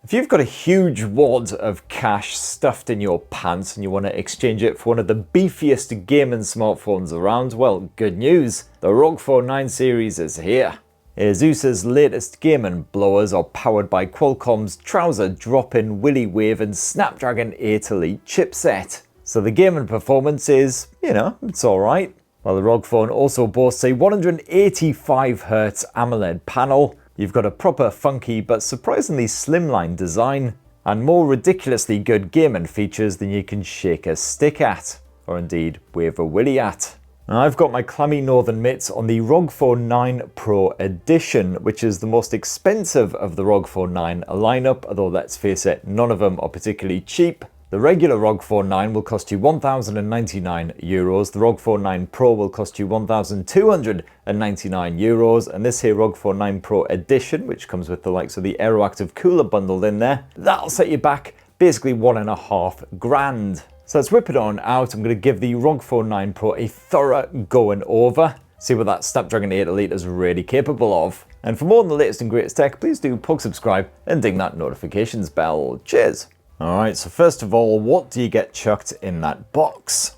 If you've got a huge wad of cash stuffed in your pants and you want to exchange it for one of the beefiest gaming smartphones around, well, good news. The ROG Phone 9 series is here. Asus's latest gaming blowers are powered by Qualcomm's trouser drop-in Willy Wave and Snapdragon 8 Elite chipset. So the gaming performance is, it's alright. While the ROG Phone also boasts a 185Hz AMOLED panel, you've got a proper funky but surprisingly slimline design, and more ridiculously good gaming features than you can shake a stick at, or indeed wave a willy at. Now, I've got my clammy northern mitts on the ROG Phone 9 Pro Edition, which is the most expensive of the ROG Phone 9 lineup, although let's face it, none of them are particularly cheap. The regular ROG Phone 9 will cost you €1,099, the ROG Phone 9 Pro will cost you €1,299, and this here ROG Phone 9 Pro Edition, which comes with the likes of the Aeroactive Cooler bundled in there, that'll set you back basically $1,500. So let's whip it on out. I'm going to give the ROG Phone 9 Pro a thorough going over, see what that Snapdragon 8 Elite is really capable of. And for more on the latest and greatest tech, please do subscribe and ding that notifications bell. Cheers! Alright, so first of all, what do you get chucked in that box?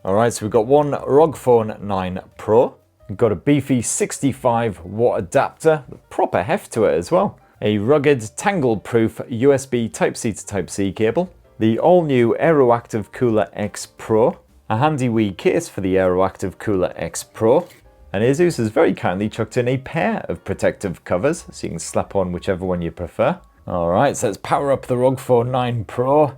Alright, so we've got one ROG Phone 9 Pro. We've got a beefy 65-watt adapter with proper heft to it as well. A rugged, tangle-proof USB Type-C to Type-C cable. The all-new Aeroactive Cooler X Pro. A handy wee case for the Aeroactive Cooler X Pro. And Asus has very kindly chucked in a pair of protective covers, so you can slap on whichever one you prefer. Alright, so let's power up the ROG Phone 9 Pro.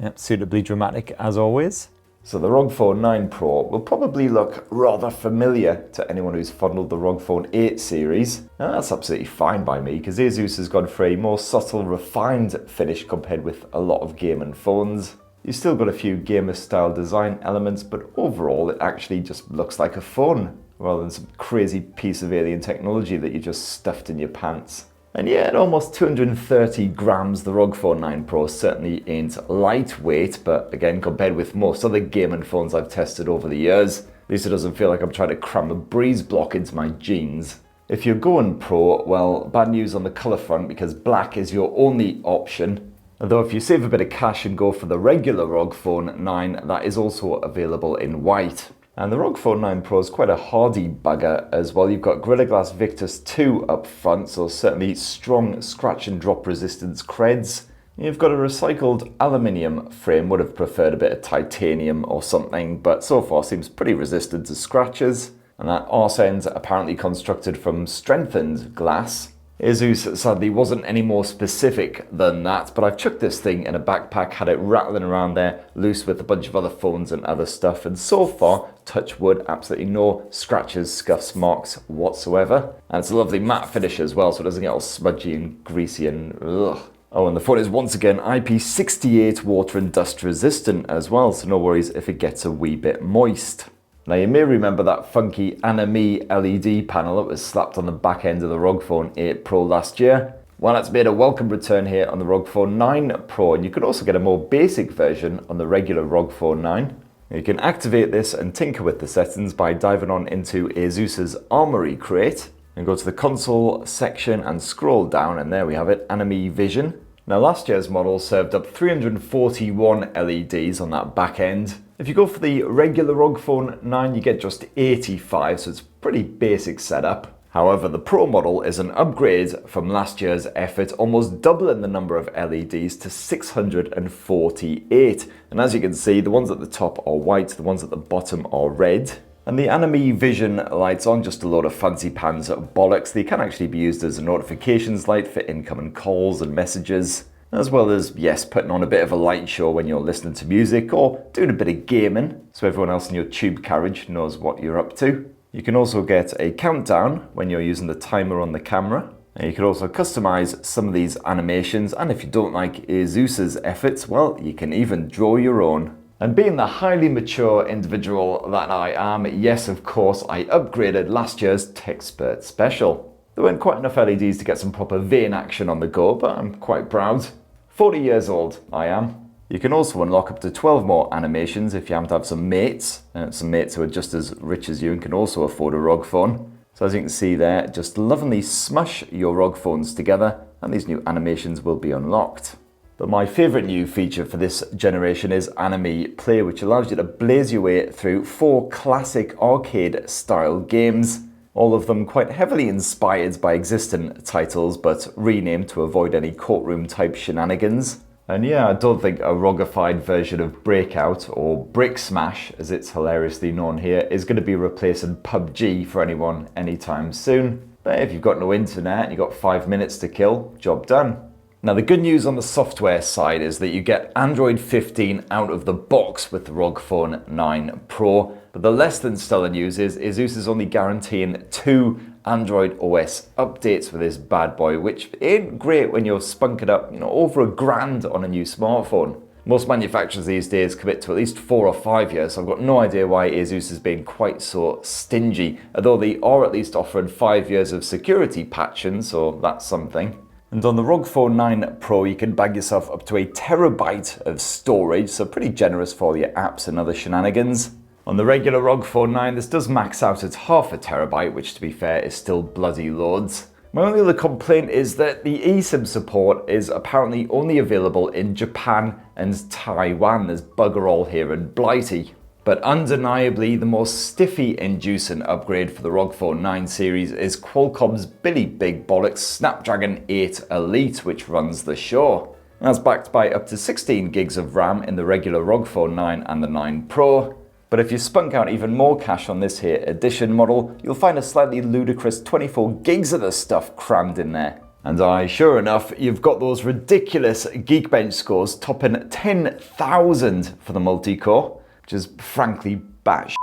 Yep, suitably dramatic as always. So the ROG Phone 9 Pro will probably look rather familiar to anyone who's fondled the ROG Phone 8 series. Now, that's absolutely fine by me, because Asus has gone for a more subtle, refined finish compared with a lot of gaming phones. You've still got a few gamer-style design elements, but overall it actually just looks like a phone, rather than some crazy piece of alien technology that you just stuffed in your pants. And yeah, at almost 230 grams, the ROG Phone 9 Pro certainly ain't lightweight, but again, compared with most other gaming phones I've tested over the years, at least it doesn't feel like I'm trying to cram a breeze block into my jeans. If you're going Pro, well, bad news on the colour front, because black is your only option. Although if you save a bit of cash and go for the regular ROG Phone 9, that is also available in white. And the ROG Phone 9 Pro is quite a hardy bugger as well. You've got Gorilla Glass Victus 2 up front, so certainly strong scratch and drop resistance creds. You've got a recycled aluminium frame, would have preferred a bit of titanium or something, but so far seems pretty resistant to scratches. And that arse end's apparently constructed from strengthened glass. Asus sadly wasn't any more specific than that, but I've chucked this thing in a backpack, had it rattling around there loose with a bunch of other phones and other stuff, and so far, touch wood, absolutely no scratches, scuffs, marks whatsoever. And it's a lovely matte finish as well, so it doesn't get all smudgy and greasy and ugh. Oh, and the phone is once again IP68 water and dust resistant as well, so no worries if it gets a wee bit moist. Now, you may remember that funky anime LED panel that was slapped on the back end of the ROG Phone 8 Pro last year. Well, it's made a welcome return here on the ROG Phone 9 Pro, and you could also get a more basic version on the regular ROG Phone 9. You can activate this and tinker with the settings by diving on into Asus's Armory crate, and go to the console section and scroll down, and there we have it, Anime Vision. Now, last year's model served up 341 LEDs on that back end. If you go for the regular ROG Phone 9, you get just 85, so it's a pretty basic setup. However, the Pro model is an upgrade from last year's effort, almost doubling the number of LEDs to 648. And as you can see, the ones at the top are white, the ones at the bottom are red. And the Anime Vision lights aren't just a load of fancy pants bollocks, they can actually be used as a notifications light for incoming calls and messages. As well as, yes, putting on a bit of a light show when you're listening to music or doing a bit of gaming, so everyone else in your tube carriage knows what you're up to. You can also get a countdown when you're using the timer on the camera. And you can also customize some of these animations, and if you don't like Asus's efforts, well, you can even draw your own. And being the highly mature individual that I am, yes, of course, I upgraded last year's TechSpert Special. There weren't quite enough LEDs to get some proper vein action on the go, but I'm quite proud. 40 years old, I am. You can also unlock up to 12 more animations if you happen to have some mates who are just as rich as you and can also afford a ROG phone. So as you can see there, just lovingly smush your ROG phones together and these new animations will be unlocked. But my favourite new feature for this generation is Anime Play, which allows you to blaze your way through 4 classic arcade style games, all of them quite heavily inspired by existing titles but renamed to avoid any courtroom type shenanigans. And yeah, I don't think a ROGified version of Breakout, or Brick Smash as it's hilariously known here, is going to be replacing PUBG for anyone anytime soon. But if you've got no internet and you've got 5 minutes to kill, job done. Now the good news on the software side is that you get Android 15 out of the box with the ROG Phone 9 Pro, but the less than stellar news is Asus is only guaranteeing 2 Android OS updates for this bad boy, which ain't great when you're spunking up, over $1,000 on a new smartphone. Most manufacturers these days commit to at least 4 or 5 years, so I've got no idea why Asus has been quite so stingy, although they are at least offering 5 years of security patching, so that's something. And on the ROG Phone 9 Pro, you can bag yourself up to a terabyte of storage, so pretty generous for all your apps and other shenanigans. On the regular ROG Phone 9, this does max out at half a terabyte, which to be fair is still bloody loads. My only other complaint is that the eSIM support is apparently only available in Japan and Taiwan. There's bugger all here in Blighty. But undeniably, the most stiffy-inducing upgrade for the ROG Phone 9 series is Qualcomm's Billy Big Bollocks Snapdragon 8 Elite, which runs the show. That's backed by up to 16 gigs of RAM in the regular ROG Phone 9 and the 9 Pro. But if you spunk out even more cash on this here edition model, you'll find a slightly ludicrous 24 gigs of the stuff crammed in there. And sure enough, you've got those ridiculous Geekbench scores topping 10,000 for the multi-core, which is frankly batshit.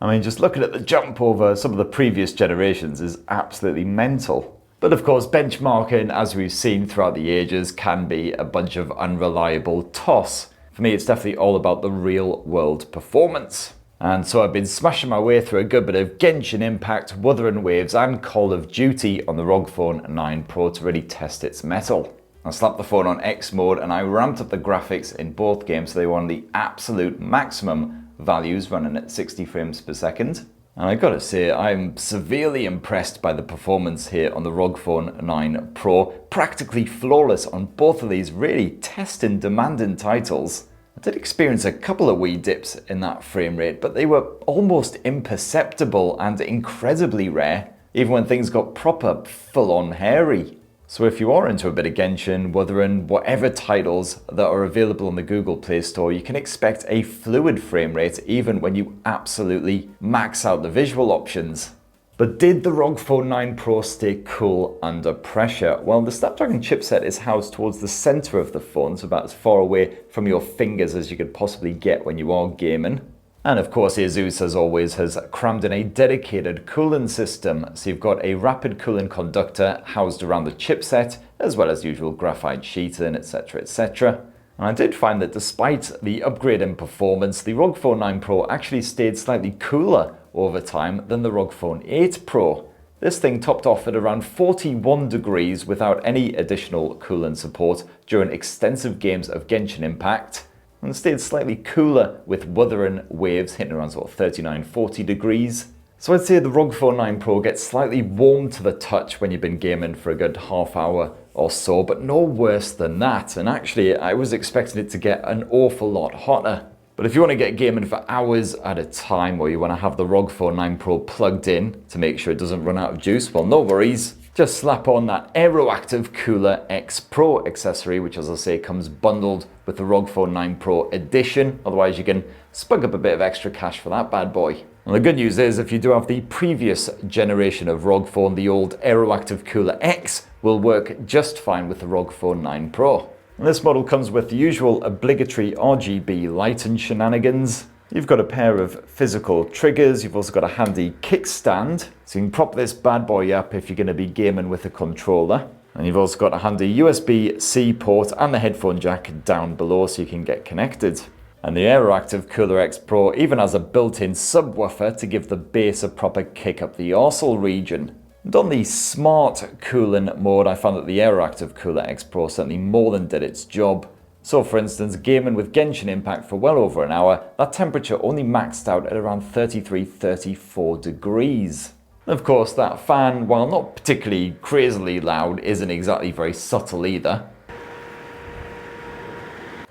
I mean, just looking at the jump over some of the previous generations is absolutely mental. But of course, benchmarking, as we've seen throughout the ages, can be a bunch of unreliable toss. For me, it's definitely all about the real world performance. And so I've been smashing my way through a good bit of Genshin Impact, Wuthering Waves and Call of Duty on the ROG Phone 9 Pro to really test its mettle. I slapped the phone on X mode and I ramped up the graphics in both games so they were on the absolute maximum values, running at 60 frames per second. And I gotta say, I'm severely impressed by the performance here on the ROG Phone 9 Pro. Practically flawless on both of these really testing, demanding titles. I did experience a couple of wee dips in that frame rate, but they were almost imperceptible and incredibly rare, even when things got proper full-on hairy. So if you are into a bit of Genshin, Wuthering, whatever titles that are available on the Google Play Store, you can expect a fluid frame rate even when you absolutely max out the visual options. But did the ROG Phone 9 Pro stay cool under pressure? Well, the Snapdragon chipset is housed towards the center of the phone, so about as far away from your fingers as you could possibly get when you are gaming. And of course, Asus, as always, has crammed in a dedicated cooling system. So you've got a rapid cooling conductor housed around the chipset, as well as usual graphite sheeting, etc, etc. And I did find that despite the upgrade in performance, the ROG Phone 9 Pro actually stayed slightly cooler over time than the ROG Phone 8 Pro. This thing topped off at around 41 degrees without any additional cooling support during extensive games of Genshin Impact, and stayed slightly cooler with Wuthering Waves hitting around sort of 39-40 degrees. So I'd say the ROG Phone 9 Pro gets slightly warm to the touch when you've been gaming for a good half hour or so, but no worse than that. And actually, I was expecting it to get an awful lot hotter. But if you want to get gaming for hours at a time, or you want to have the ROG Phone 9 Pro plugged in to make sure it doesn't run out of juice, well, no worries. Just slap on that Aeroactive Cooler X Pro accessory, which, as I say, comes bundled with the ROG Phone 9 Pro edition. Otherwise, you can spug up a bit of extra cash for that bad boy. And the good news is, if you do have the previous generation of ROG Phone, the old Aeroactive Cooler X will work just fine with the ROG Phone 9 Pro. And this model comes with the usual obligatory RGB light and shenanigans. You've got a pair of physical triggers, you've also got a handy kickstand, so you can prop this bad boy up if you're going to be gaming with a controller. And you've also got a handy USB-C port and the headphone jack down below so you can get connected. And the Aeroactive Cooler X Pro even has a built-in subwoofer to give the bass a proper kick up the arsehole region. And on the smart cooling mode, I found that the Aeroactive Cooler X Pro certainly more than did its job. So for instance, gaming with Genshin Impact for well over an hour, that temperature only maxed out at around 33-34 degrees. Of course, that fan, while not particularly crazily loud, isn't exactly very subtle either.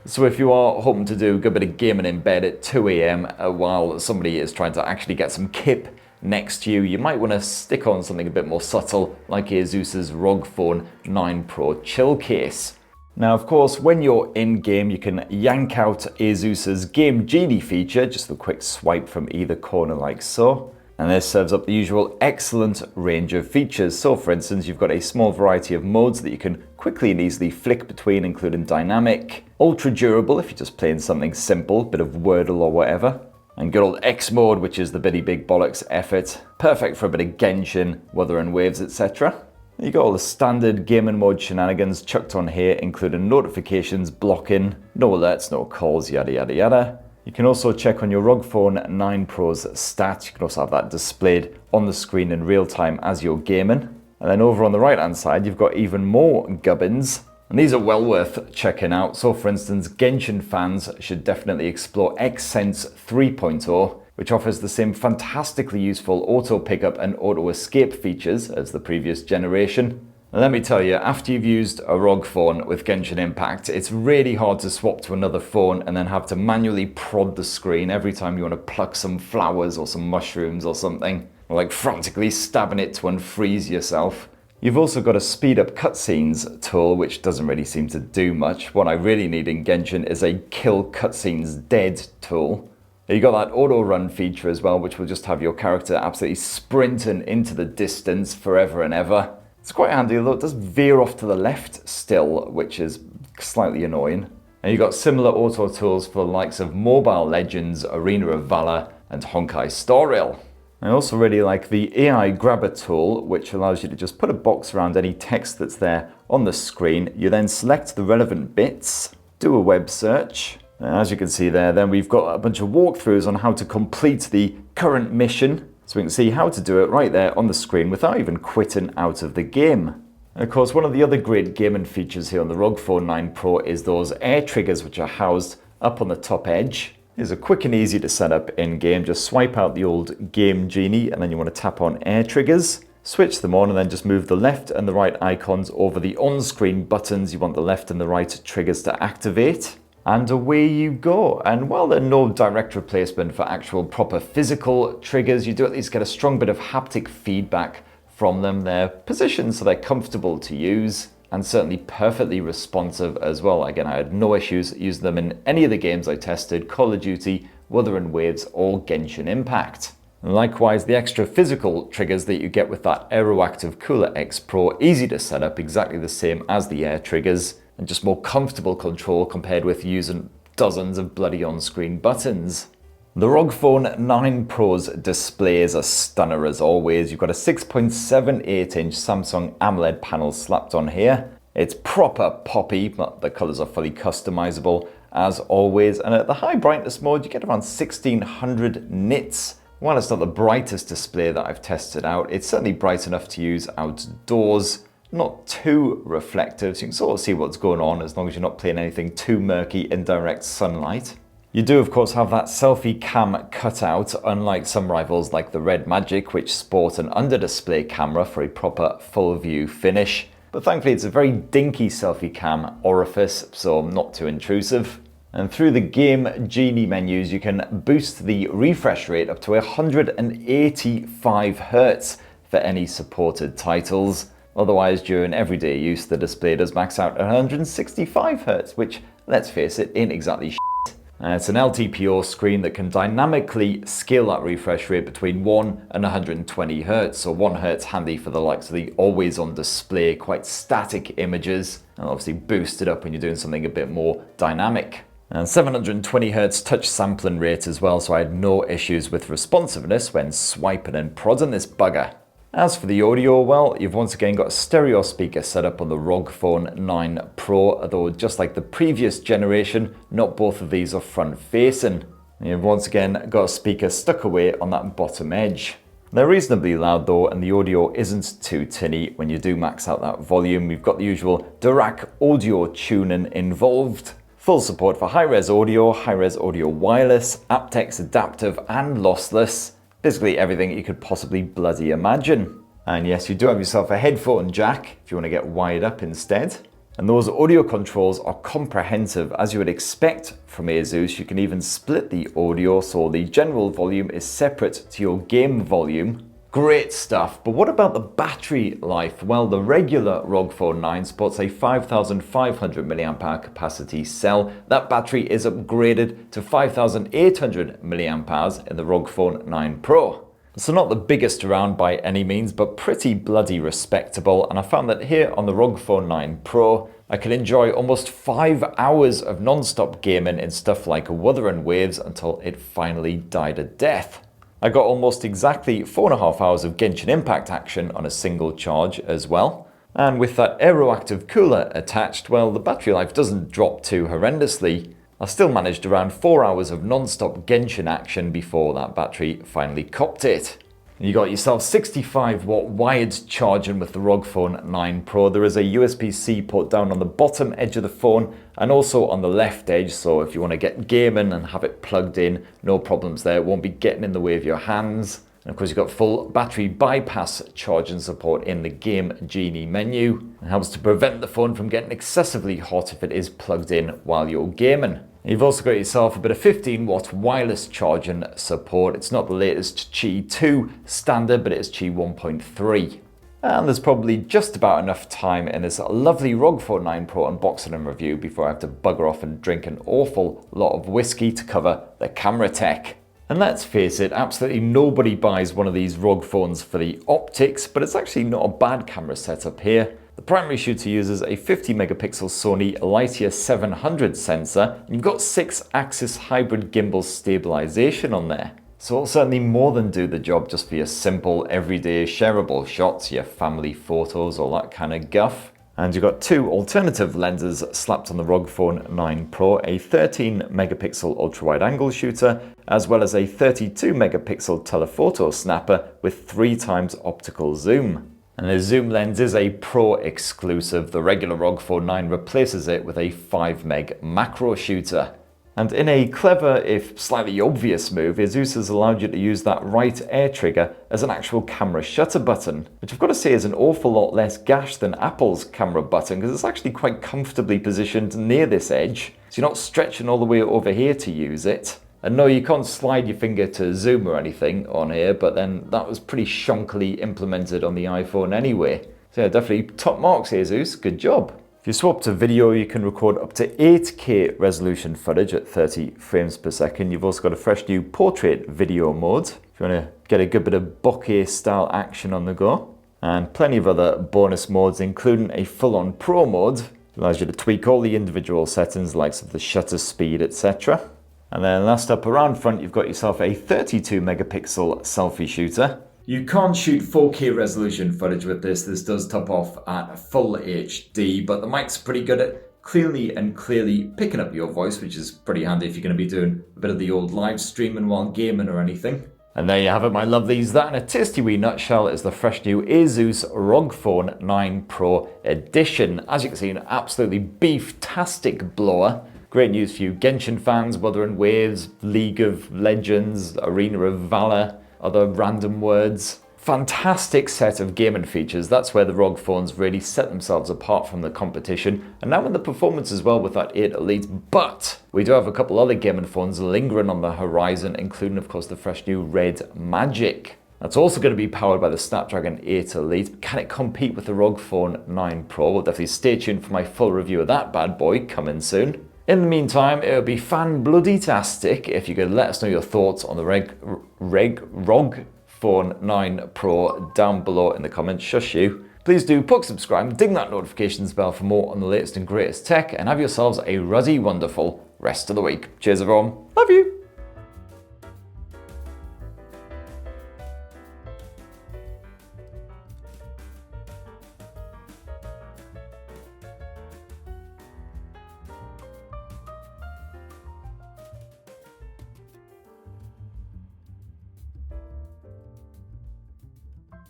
So if you are hoping to do a good bit of gaming in bed at 2 AM while somebody is trying to actually get some kip next to you, you might want to stick on something a bit more subtle like Asus's ROG Phone 9 Pro chill case. Now, of course, when you're in game, you can yank out Asus's Game Genie feature, just a quick swipe from either corner like so. And this serves up the usual excellent range of features. So for instance, you've got a small variety of modes that you can quickly and easily flick between, including dynamic, ultra durable if you're just playing something simple, bit of Wordle or whatever, and good old X mode, which is the bitty big bollocks effort, perfect for a bit of Genshin, Wuthering waves, etc. You got all the standard gaming mode shenanigans chucked on here, including notifications, blocking, no alerts, no calls, yada yada yada. You can also check on your ROG Phone 9 Pro's stats. You can also have that displayed on the screen in real time as you're gaming. And then over on the right hand side, you've got even more gubbins. And these are well worth checking out. So for instance, Genshin fans should definitely explore XSense 3.0, which offers the same fantastically useful auto pickup and auto escape features as the previous generation. And let me tell you, after you've used a ROG phone with Genshin Impact, it's really hard to swap to another phone and then have to manually prod the screen every time you want to pluck some flowers or some mushrooms or something, or like frantically stabbing it to unfreeze yourself. You've also got a speed up cutscenes tool, which doesn't really seem to do much. What I really need in Genshin is a kill cutscenes dead tool. You got that auto run feature as well, which will just have your character absolutely sprinting into the distance forever and ever. It's quite handy, although it does veer off to the left still, which is slightly annoying. And you've got similar auto tools for the likes of Mobile Legends, Arena of Valor, and Honkai Star Rail. I also really like the AI Grabber tool, which allows you to just put a box around any text that's there on the screen. You then select the relevant bits, do a web search. And as you can see there, then we've got a bunch of walkthroughs on how to complete the current mission. So we can see how to do it right there on the screen without even quitting out of the game. And of course, one of the other great gaming features here on the ROG Phone 9 Pro is those air triggers, which are housed up on the top edge. These are quick and easy to set up in game. Just swipe out the old Game Genie and then you want to tap on air triggers, switch them on, and then just move the left and the right icons over the on-screen buttons. You want the left and the right triggers to activate. And away you go. And while they're no direct replacement for actual proper physical triggers, you do at least get a strong bit of haptic feedback from them. They're positioned so they're comfortable to use and certainly perfectly responsive as well. Again, I had no issues using them in any of the games I tested, Call of Duty, Wuthering Waves, or Genshin Impact. And likewise, the extra physical triggers that you get with that Aeroactive Cooler X Pro, easy to set up, exactly the same as the air triggers, and just more comfortable control compared with using dozens of bloody on-screen buttons. The ROG Phone 9 Pro's display is a stunner as always. You've got a 6.78-inch Samsung AMOLED panel slapped on here. It's proper poppy, but the colors are fully customizable as always. And at the high brightness mode, you get around 1600 nits. While it's not the brightest display that I've tested out, it's certainly bright enough to use outdoors. Not too reflective, so you can sort of see what's going on as long as you're not playing anything too murky in direct sunlight. You do of course have that selfie cam cutout, unlike some rivals like the Red Magic, which sport an under-display camera for a proper full view finish. But thankfully it's a very dinky selfie cam orifice, so not too intrusive. And through the Game Genie menus, you can boost the refresh rate up to 185 Hz for any supported titles. Otherwise, during everyday use, the display does max out at 165 Hz, which, let's face it, ain't exactly shit. It's an LTPO screen that can dynamically scale that refresh rate between 1 and 120 Hz, so 1 Hz handy for the likes of the always on display, quite static images, and obviously boost it up when you're doing something a bit more dynamic. And 720 Hz touch sampling rate as well, so I had no issues with responsiveness when swiping and prodding this bugger. As for the audio, well, you've once again got a stereo speaker set up on the ROG Phone 9 Pro, although just like the previous generation, not both of these are front facing. You've once again got a speaker stuck away on that bottom edge. They're reasonably loud though, and the audio isn't too tinny when you do max out that volume. You've got the usual Dirac audio tuning involved. Full support for high-res audio wireless, aptX adaptive and lossless. Basically everything you could possibly bloody imagine. And yes, you do have yourself a headphone jack if you want to get wired up instead. And those audio controls are comprehensive, as you would expect from Asus. You can even split the audio, so the general volume is separate to your game volume. Great stuff, but what about the battery life? Well, the regular ROG Phone 9 sports a 5500 mAh capacity cell. That battery is upgraded to 5800 mAh in the ROG Phone 9 Pro. So not the biggest around by any means, but pretty bloody respectable. And I found that here on the ROG Phone 9 Pro, I can enjoy almost 5 hours of non-stop gaming in stuff like Wuthering waves until it finally died a death. I got almost exactly 4.5 hours of Genshin Impact action on a single charge as well. And with that Aeroactive Cooler attached, well, the battery life doesn't drop too horrendously. I still managed around 4 hours of non-stop Genshin action before that battery finally copped it. You got yourself 65 watt wired charging with the ROG Phone 9 Pro. There is a USB-C port down on the bottom edge of the phone and also on the left edge, so if you want to get gaming and have it plugged in, no problems there. It won't be getting in the way of your hands. And of course, you've got full battery bypass charging support in the Game Genie menu. It helps to prevent the phone from getting excessively hot if it is plugged in while you're gaming. You've also got yourself a bit of 15 watt wireless charging support. It's not the latest Qi 2 standard, but it is Qi 1.3. And there's probably just about enough time in this lovely ROG Phone 9 Pro unboxing and review before I have to bugger off and drink an awful lot of whiskey to cover the camera tech. And let's face it, absolutely nobody buys one of these ROG phones for the optics, but it's actually not a bad camera setup here. The primary shooter uses a 50 megapixel Sony Lightyear 700 sensor, and you've got 6-axis hybrid gimbal stabilization on there. So it'll certainly more than do the job just for your simple, everyday, shareable shots, your family photos, all that kind of guff. And you've got 2 alternative lenses slapped on the ROG Phone 9 Pro, a 13 megapixel ultra-wide angle shooter, as well as a 32 megapixel telephoto snapper with 3 times optical zoom. And the zoom lens is a Pro exclusive. The regular ROG Phone 9 replaces it with a 5 meg macro shooter. And in a clever, if slightly obvious move, Asus has allowed you to use that right air trigger as an actual camera shutter button, which I've got to say is an awful lot less gash than Apple's camera button, because it's actually quite comfortably positioned near this edge, so you're not stretching all the way over here to use it. And no, you can't slide your finger to zoom or anything on here, but then that was pretty shonkily implemented on the iPhone anyway. So yeah, definitely top marks, Asus, good job. If you swap to video, you can record up to 8K resolution footage at 30 frames per second. You've also got a fresh new portrait video mode, if you want to get a good bit of bokeh style action on the go. And plenty of other bonus modes, including a full-on pro mode. It allows you to tweak all the individual settings, like the shutter speed, etc. And then last up around front, you've got yourself a 32 megapixel selfie shooter. You can't shoot 4K resolution footage with this. This does top off at full HD, but the mic's pretty good at clearly picking up your voice, which is pretty handy if you're going to be doing a bit of the old live streaming while gaming or anything. And there you have it, my lovelies. That in a tasty wee nutshell is the fresh new Asus ROG Phone 9 Pro Edition. As you can see, an absolutely beef-tastic blower. Great news for you Genshin fans, Wuthering Waves, League of Legends, Arena of Valor, other random words. Fantastic set of gaming features. That's where the ROG phones really set themselves apart from the competition. And now in the performance as well with that 8 Elite. But we do have a couple other gaming phones lingering on the horizon, including of course the fresh new Red Magic. That's also going to be powered by the Snapdragon 8 Elite. Can it compete with the ROG Phone 9 Pro? Well, definitely stay tuned for my full review of that bad boy coming soon. In the meantime, it would be fan-bloody-tastic if you could let us know your thoughts on the ROG Phone 9 Pro down below in the comments. Shush you. Please do poke subscribe, ding that notifications bell for more on the latest and greatest tech, and have yourselves a ruddy, wonderful rest of the week. Cheers, everyone.